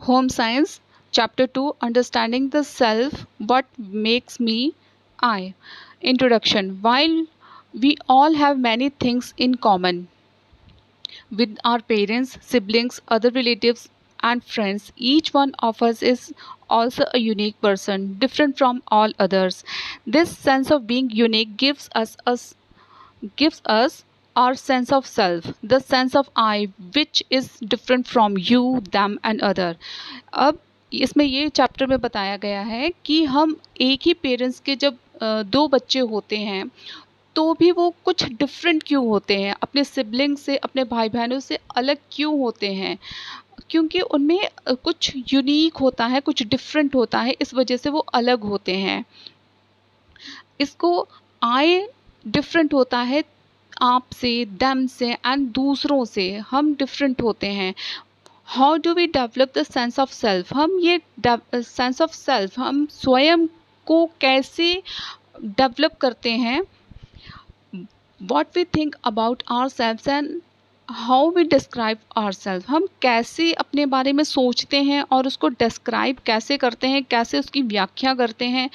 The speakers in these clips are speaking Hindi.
Home Science, Chapter 2, Understanding the Self, What Makes Me I. Introduction. While we all have many things in common with our parents, siblings, other relatives, and friends, each one of us is also a unique person, different from all others. This sense of being unique gives us our sense of self, the sense of I, which is different from you, them and other. अब इसमें ये चैप्टर में बताया गया है कि हम एक ही पेरेंट्स के जब दो बच्चे होते हैं तो भी वो कुछ डिफरेंट क्यों होते हैं, अपने सिबलिंग से, अपने भाई बहनों से अलग क्यों होते हैं, क्योंकि उनमें कुछ यूनिक होता है, कुछ डिफरेंट होता है, इस वजह से वो अलग होते हैं। इसको आई डिफरेंट होता है आपसे, देम से एंड दूसरों से, हम डिफरेंट होते हैं। How do we develop the sense of self, हम ये सेंस ऑफ सेल्फ हम स्वयं को कैसे डेवलप करते हैं। What we think about our self and how we describe our self, हम कैसे अपने बारे में सोचते हैं और उसको डिस्क्राइब कैसे करते हैं, कैसे उसकी व्याख्या करते हैं।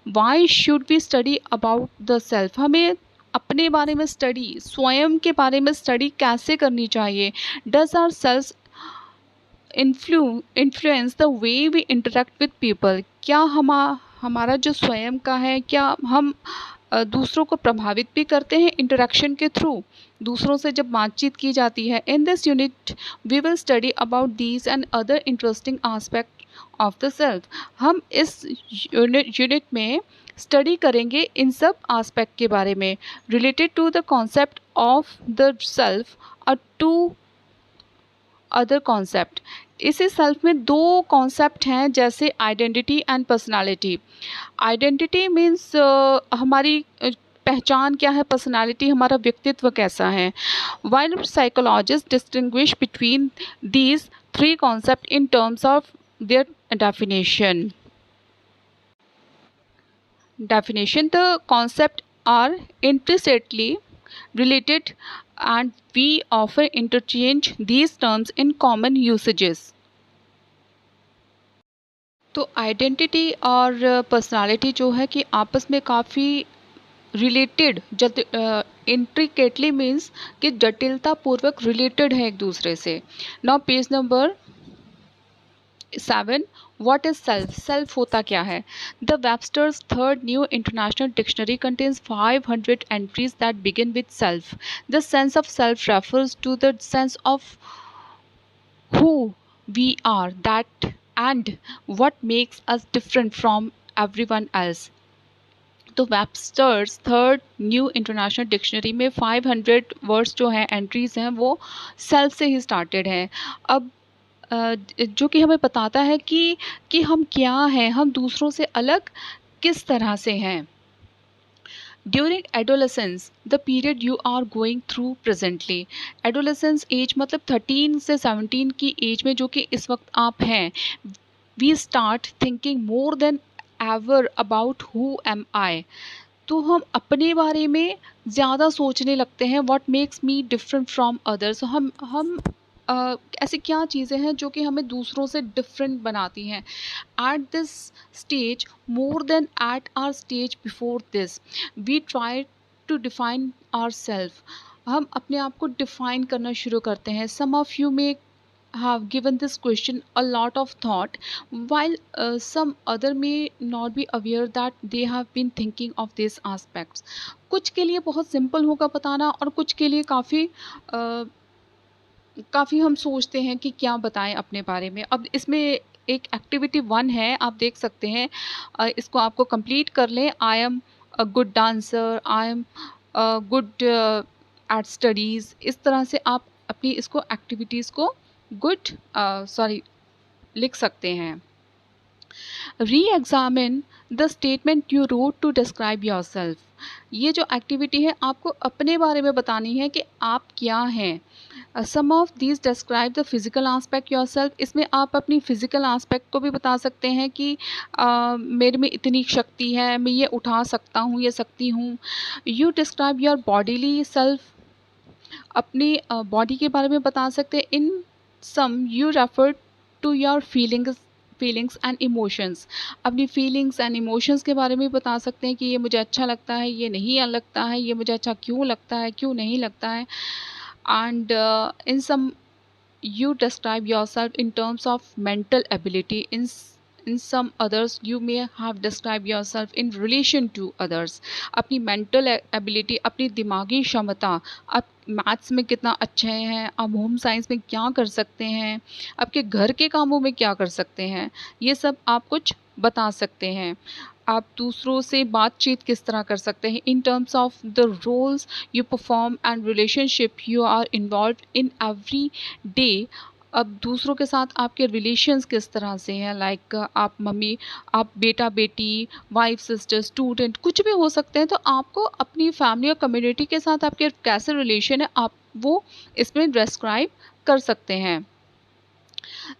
Why should we study about the self, हमें अपने बारे में स्टडी, स्वयं के बारे में स्टडी कैसे करनी चाहिए। Does our self influence the way we interact with people, क्या हमारा जो स्वयं का है, क्या हम दूसरों को प्रभावित भी करते हैं इंटरेक्शन के थ्रू, दूसरों से जब बातचीत की जाती है। In this unit we will study about these and other interesting aspect of the self, हम इस यूनिट में स्टडी करेंगे इन सब आस्पेक्ट के बारे में related to the concept of the self और टू अदर कॉन्सेप्ट। इसी सेल्फ में दो कॉन्सेप्ट हैं, जैसे identity and personality. Identity means हमारी पहचान क्या है, पर्सनालिटी हमारा व्यक्तित्व कैसा है। While psychologist distinguish between these three concept in terms of their definition, the concept are intrinsically related and we often interchange these terms in common usages. तो आइडेंटिटी और पर्सनालिटी जो है कि आपस में काफ़ी रिलेटेड, इंट्रिकेटली मीन्स कि जटिलता पूर्वक रिलेटेड है एक दूसरे से। Now page number 7, what is self, self होता क्या है। The Webster's third new international dictionary contains 500 entries that begin with self. The sense of self refers to the sense of who we are, that and what makes us different from everyone else. तो Webster's third new international dictionary में 500 वर्ड्स जो हैं, एंट्रीज हैं, वो सेल्फ से ही स्टार्टेड हैं। अब जो कि हमें बताता है कि हम क्या हैं, हम दूसरों से अलग किस तरह से हैं। During adolescence, the period you are going through presently. Adolescence age मतलब 13 से 17 की एज में जो कि इस वक्त आप हैं, we start thinking more than ever about who am I. तो हम अपने बारे में ज़्यादा सोचने लगते हैं, what makes me different from others. हम ऐसी क्या चीज़ें हैं जो कि हमें दूसरों से डिफरेंट बनाती हैं। At this stage more than at our stage before this, we try to define our self, हम अपने आप को डिफाइन करना शुरू करते हैं। Some of you may have given this question a lot of thought, while some other may not be aware that they have been thinking of these aspects. कुछ के लिए बहुत सिंपल होगा बताना और कुछ के लिए काफ़ी हम सोचते हैं कि क्या बताएं अपने बारे में। अब इसमें एक एक्टिविटी 1 है, आप देख सकते हैं, इसको आपको कंप्लीट कर लें। I am a good dancer, I am good at studies, इस तरह से आप अपनी इसको एक्टिविटीज़ को लिख सकते हैं। Reexamine the statement you wrote to describe your self. ये जो एक्टिविटी है आपको अपने बारे में बतानी है कि आप क्या हैं। Some of these describe the physical aspect your self, इसमें आप अपनी फ़िज़िकल आस्पेक्ट को भी बता सकते हैं कि मेरे में इतनी शक्ति है, मैं ये उठा सकता हूँ, ये सकती हूँ। You describe your bodily self, अपनी बॉडी के बारे में बता सकते हैं। In some you refer to your feelings and emotions. अपनी फीलिंग्स एंड इमोशंस के बारे में बता सकते हैं कि ये मुझे अच्छा लगता है, ये नहीं लगता है, ये मुझे अच्छा क्यों लगता है, क्यों नहीं लगता है। And in some you describe yourself in terms of mental ability. In some others you may have described yourself in relation to others। अपनी mental ability, अपनी दिमागी क्षमता, आप मैथ्स में कितना अच्छे हैं, आप होम साइंस में क्या कर सकते हैं, आपके घर के कामों में क्या कर सकते हैं, ये सब आप कुछ बता सकते हैं। आप दूसरों से बातचीत किस तरह कर सकते हैं in terms of the roles you perform and relationship you are involve in every day. अब दूसरों के साथ आपके रिलेशंस किस तरह से हैं, लाइक आप मम्मी, आप बेटा बेटी, वाइफ सिस्टर, स्टूडेंट, कुछ भी हो सकते हैं। तो आपको अपनी फैमिली और कम्युनिटी के साथ आपके कैसे रिलेशन है, आप वो इसमें डिस्क्राइब कर सकते हैं।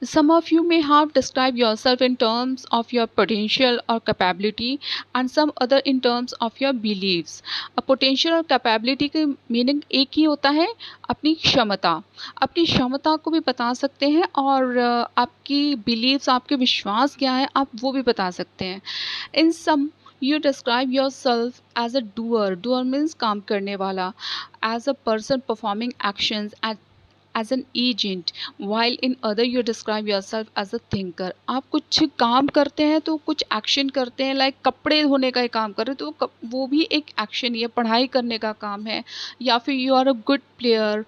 Some of you may have described yourself in terms of your potential or capability and some other in terms of your beliefs। अब potential और capability की मीनिंग एक ही होता है, अपनी क्षमता। अपनी क्षमता को भी बता सकते हैं और आपकी beliefs, आपके विश्वास क्या है, आप वो भी बता सकते हैं। In some you describe yourself as a doer। doer means काम करने वाला, as a person performing actions and as an agent, while in other you describe yourself as a thinker। आप कुछ काम करते हैं तो कुछ एक्शन करते हैं, लाइक कपड़े धोने का ही काम कर रहे हैं तो वो भी एक एक्शन ही है, पढ़ाई करने का काम है। या फिर you are a good player,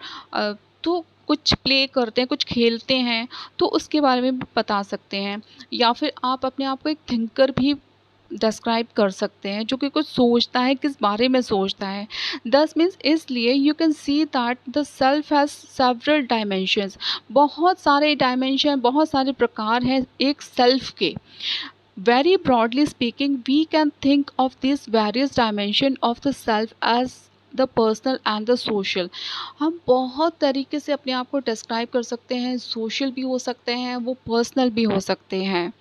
तो कुछ प्ले करते हैं, कुछ खेलते हैं, तो उसके बारे में भी बता सकते हैं। या फिर आप अपने आप को एक थिंकर भी डिस्क्राइब कर सकते हैं, जो कि कुछ सोचता है, किस बारे में सोचता है। दस मीन्स इसलिए you can see that the self has several dimensions. बहुत सारे डायमेंशन, बहुत सारे प्रकार हैं एक सेल्फ के। Very broadly speaking we can think of this various dimension of the self as the personal and the social. हम बहुत तरीके से अपने आप को डिस्क्राइब कर सकते हैं, सोशल भी हो सकते हैं, वो पर्सनल भी हो सकते हैं।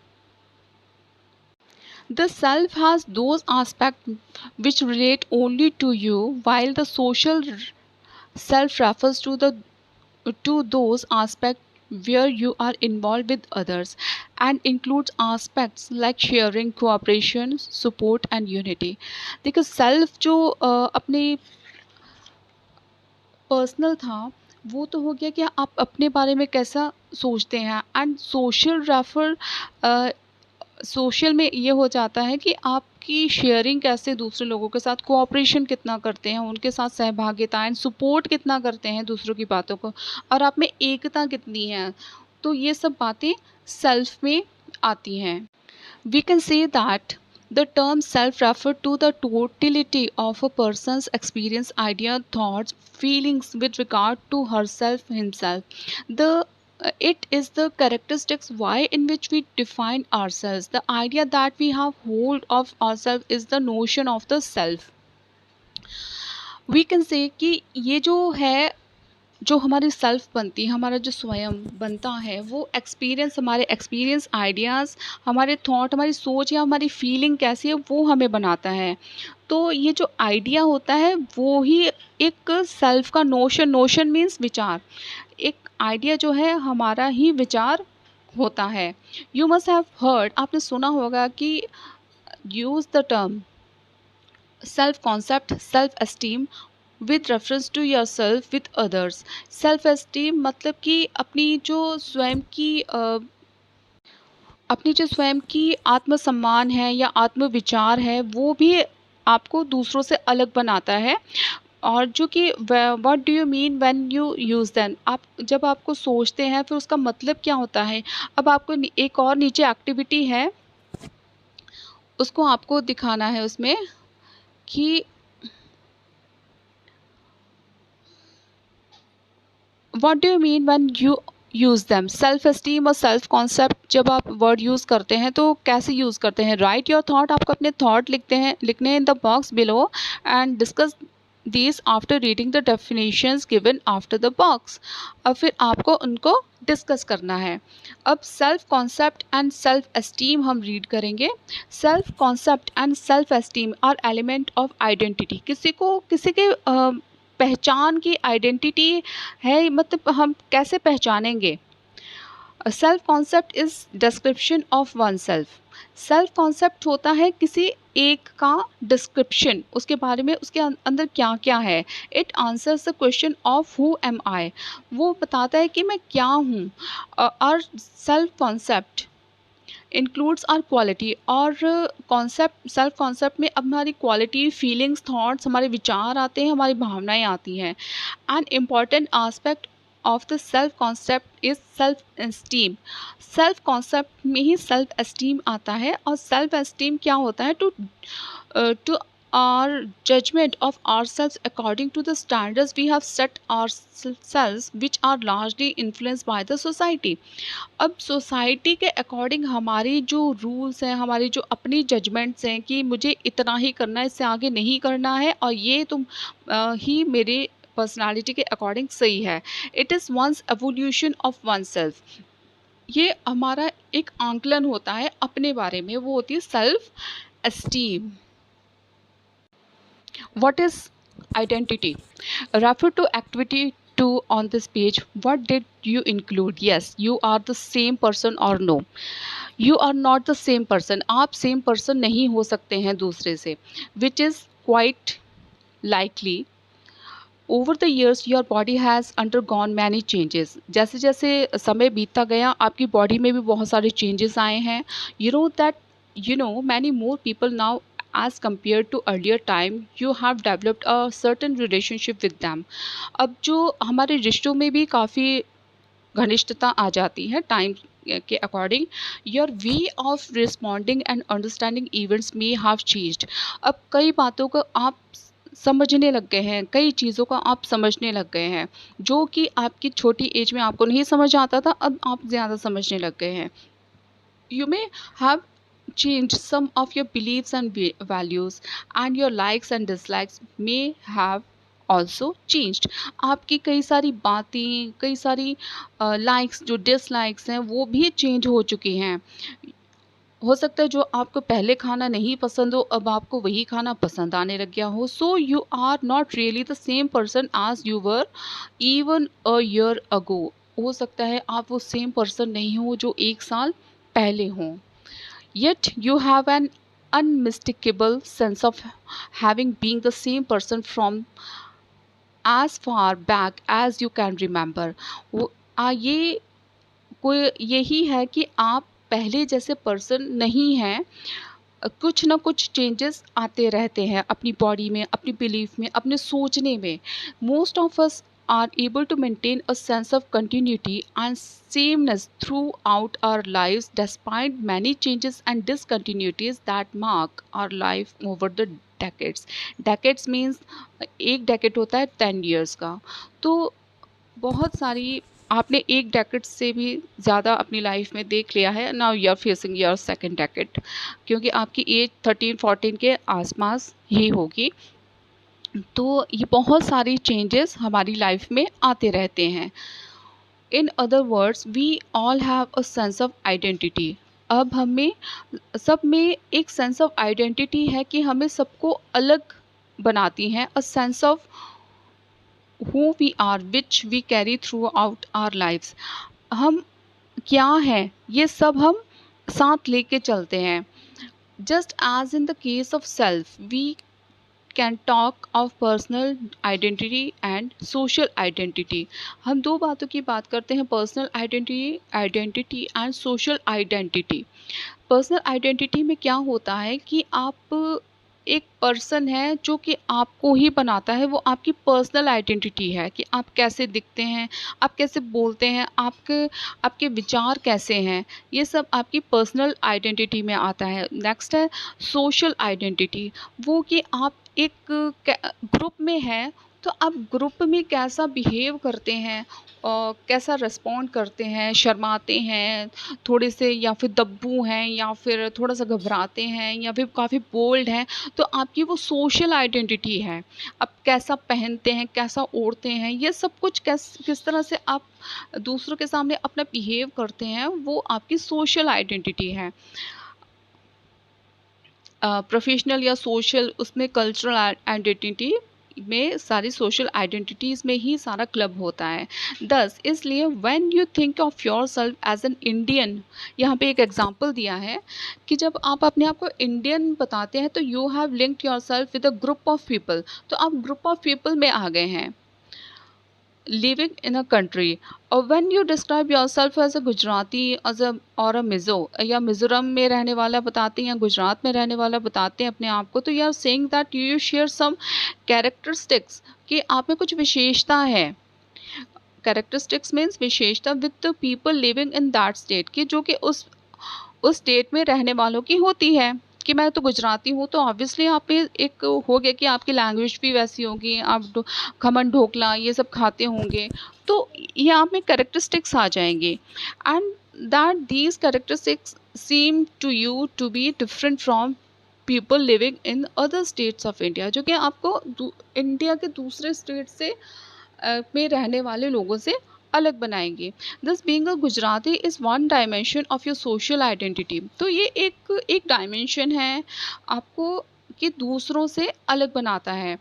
The self has those aspects which relate only to you, while the social self refers to those aspects where you are involved with others and includes aspects like sharing, cooperation, support and unity। देखो सेल्फ जो अपने पर्सनल था वो तो हो गया कि आप अपने बारे में कैसा सोचते हैं, एंड सोशल रेफर, सोशल में ये हो जाता है कि आपकी शेयरिंग कैसे दूसरे लोगों के साथ, कोऑपरेशन कितना करते हैं, उनके साथ सहभागिता एंड सपोर्ट कितना करते हैं दूसरों की बातों को, और आप में एकता कितनी है। तो ये सब बातें सेल्फ में आती हैं। We can say that the term self refer to the totality of a person's experience, idea, thoughts, feelings with regard to herself, himself। The it is the characteristics way in which we define ourselves। The idea that we have hold of ourselves is the notion of the self। We can say कि ये जो है, जो हमारी सेल्फ बनती है, हमारा जो स्वयं बनता है, वो एक्सपीरियंस, हमारे एक्सपीरियंस, आइडियाज़, हमारे थॉट, हमारी सोच या हमारी फीलिंग कैसी है वो हमें बनाता है। तो ये जो आइडिया होता है वो ही एक सेल्फ का नोशन, नोशन मीन्स विचार, एक आइडिया जो है हमारा ही विचार होता है। यू मस्ट हैव हर्ड, आपने सुना होगा कि use the term self concept, self esteem with reference to your self with others. Self esteem मतलब कि अपनी जो स्वयं की आत्मसम्मान है या आत्मविचार है वो भी आपको दूसरों से अलग बनाता है। और जो कि what do you mean when you use than, आप जब आपको सोचते हैं फिर उसका मतलब क्या होता है। अब आपको एक और नीचे एक्टिविटी है, उसको आपको दिखाना है उसमें कि what do you mean when you use them. Self esteem और सेल्फ कॉन्सेप्ट जब आप वर्ड यूज़ करते हैं तो कैसे यूज़ करते हैं। राइट योर थॉट, आपको अपने थॉट लिखने हैं in the box below and discuss these after reading the definitions given after the box. अब फिर आपको उनको डिस्कस करना है। अब self concept and self esteem हम रीड करेंगे। Self concept and self esteem are element of identity. किसी के पहचान की आइडेंटिटी है, मतलब हम कैसे पहचानेंगे। Self concept is description of one self. Self concept होता है किसी एक का डिस्क्रिप्शन, उसके बारे में, उसके अंदर क्या क्या है। It answers the question of who am I, वो बताता है कि मैं क्या हूँ। और self concept includes our quality, और कॉन्सेप्ट, सेल्फ कॉन्सेप्ट में अब हमारी क्वालिटी, फीलिंग्स, थॉट्स, हमारे विचार आते हैं, हमारी भावनाएं आती हैं। An important aspect of the self concept is self esteem. Self concept में ही सेल्फ एस्टीम आता है, और सेल्फ एस्टीम क्या होता है? To our judgment of ourselves according to the standards we have set ourselves, which are largely influenced by the society। अब सोसाइटी के अकॉर्डिंग हमारी जो रूल्स हैं, हमारी जो अपनी जजमेंट्स हैं कि मुझे इतना ही करना है, इससे आगे नहीं करना है, और ये तुम ही मेरे पर्सनालिटी के अकॉर्डिंग सही है। It is one's evolution of one self. ये हमारा एक आंकलन होता है अपने बारे में, वो होती है self esteem. What is identity? Refer to activity 2 on this page. What did you include? Yes, you are the same person or no? You are not the same person. आप सेम पर्सन नहीं हो सकते हैं दूसरे से, which is quite likely। Over the years your body has undergone many changes. जैसे जैसे समय बीतता गया, आपकी बॉडी में भी बहुत सारे चेंजेस आए हैं। You know that, you know many more people now as compared to earlier time, you have developed a certain relationship with them। अब जो हमारे रिश्तों में भी काफ़ी घनिष्ठता आ जाती है टाइम के according. Your way of responding and understanding events में हैव चेंज्ड। अब कई बातों को आप समझने लग गए हैं, कई चीज़ों को आप समझने लग गए हैं, जो कि आपकी छोटी एज में आपको नहीं समझ आता था, अब आप ज़्यादा समझने लग गए हैं। You may have changed some of your beliefs and values, and your likes and dislikes may have also changed। आपकी कई सारी बातें, कई सारी लाइक्स, जो डिसलाइक्स हैं, वो भी चेंज हो चुकी हैं। हो सकता है जो आपको पहले खाना नहीं पसंद हो, अब आपको वही खाना पसंद आने लग गया हो। So you are not really the same person as you were even a year ago. हो सकता है आप वो सेम पर्सन नहीं हो जो एक साल पहले हों। Yet you have an unmistakable sense of having been the same person from as far back as you can remember। ये कोई यही है कि आप पहले जैसे पर्सन नहीं हैं। कुछ ना कुछ चेंजेस आते रहते हैं अपनी बॉडी में, अपनी बिलीफ में, अपने सोचने में। Most of us are able to maintain a sense of continuity and sameness throughout our lives despite many changes and discontinuities that mark our life over the decades। Decades means एक decade होता है 10 years का। तो बहुत सारी आपने एक डेकेड से भी ज़्यादा अपनी लाइफ में देख लिया है। Now you are facing your second decade, क्योंकि आपकी एज 13-14 के आसपास ही होगी। तो ये बहुत सारी चेंजेस हमारी लाइफ में आते रहते हैं। In other words, we all have a sense of identity. अब हमें सब में एक सेंस ऑफ आइडेंटिटी है कि हमें सबको अलग बनाती हैं। A sense of who we are which we carry throughout our lifes. हम क्या हैं, ये सब हम साथ लेके चलते हैं। Just as in the case of self, we can talk of personal identity and social identity. हम दो बातों की बात करते हैं, personal identity and social identity. Personal identity में क्या होता है कि आप एक पर्सन है जो कि आपको ही बनाता है, वो आपकी पर्सनल आइडेंटिटी है कि आप कैसे दिखते हैं, आप कैसे बोलते हैं, आपके विचार कैसे हैं, ये सब आपकी पर्सनल आइडेंटिटी में आता है। नेक्स्ट है सोशल आइडेंटिटी, वो कि आप एक ग्रुप में हैं, तो आप ग्रुप में कैसा बिहेव करते हैं और कैसा रिस्पॉन्ड करते हैं, शर्माते हैं थोड़े से, या फिर दब्बू हैं, या फिर थोड़ा सा घबराते हैं, या फिर काफ़ी बोल्ड हैं, तो आपकी वो सोशल आइडेंटिटी है। आप कैसा पहनते हैं, कैसा ओढ़ते हैं, ये सब कुछ किस तरह से आप दूसरों के सामने अपना बिहेव करते हैं, वो आपकी सोशल आइडेंटिटी है। प्रोफेशनल या सोशल, उसमें कल्चरल आइडेंटिटी में सारी सोशल आइडेंटिटीज़ में ही सारा क्लब होता है। दस इसलिए when you think of your self as an Indian, यहाँ पे एक एग्जांपल दिया है कि जब आप अपने आप को इंडियन बताते हैं तो you have linked your self with a group of people, तो आप ग्रुप ऑफ पीपल में आ गए हैं living in a country. Or when you describe yourself as a Gujarati as a और अ मिज़ो या मिज़ोरम में रहने वाला बताते हैं या गुजरात में रहने वाला बताते हैं अपने आप को, तो you are saying that you share some characteristics, कि आप में कुछ विशेषता है। कैरेक्टरिस्टिक्स मीन्स विशेषता with the people living in that state, की जो कि उस स्टेट में रहने वालों की होती है। कि मैं तो गुजराती हूँ तो ऑब्वियसली आप में एक हो गया कि आपकी लैंग्वेज भी वैसी होगी, आप खमन ढोकला ये सब खाते होंगे, तो ये आप में कैरेक्टरिस्टिक्स आ जाएंगे। And that these characteristics seem to you to be different from people living in other states of India, जो कि आपको इंडिया के दूसरे स्टेट से में रहने वाले लोगों से अलग बनाएंगे। This being a Gujarati is one dimension of your social identity, तो ये एक डायमेंशन है आपको कि दूसरों से अलग बनाता है।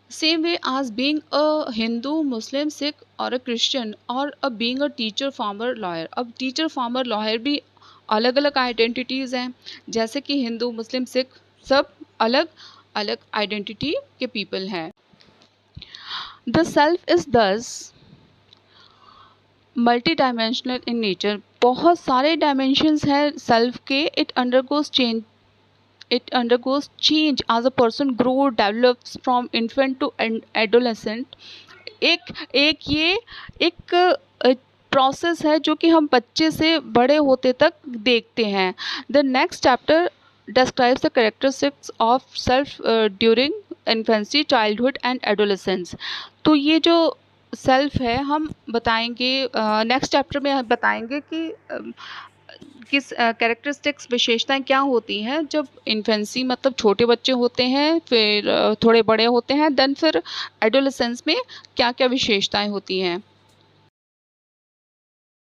Same way as being a Hindu, Muslim, Sikh और अ क्रिश्चियन और being a teacher, farmer, lawyer. अब टीचर, फार्मर, लॉयर भी अलग अलग आइडेंटिटीज़ हैं, जैसे कि हिंदू, मुस्लिम, सिख सब अलग अलग आइडेंटिटी के पीपल हैं। The self is thus multidimensional in nature, बहुत सारे डायमेंशंस हैं सेल्फ के। It undergoes change as a person grow develops from infant to adolescent. ये एक प्रोसेस है जो कि हम बच्चे से बड़े होते तक देखते हैं। The next chapter describes the characteristics of self during infancy, childhood and adolescence। तो ये जो सेल्फ है हम बताएंगे नेक्स्ट चैप्टर में, हम बताएंगे कि किस कैरेक्टरिस्टिक्स विशेषताएं क्या होती हैं जब इन्फेंसी मतलब छोटे बच्चे होते हैं, फिर थोड़े बड़े होते हैं, देन फिर एडोलेसेंस में क्या क्या विशेषताएं होती हैं।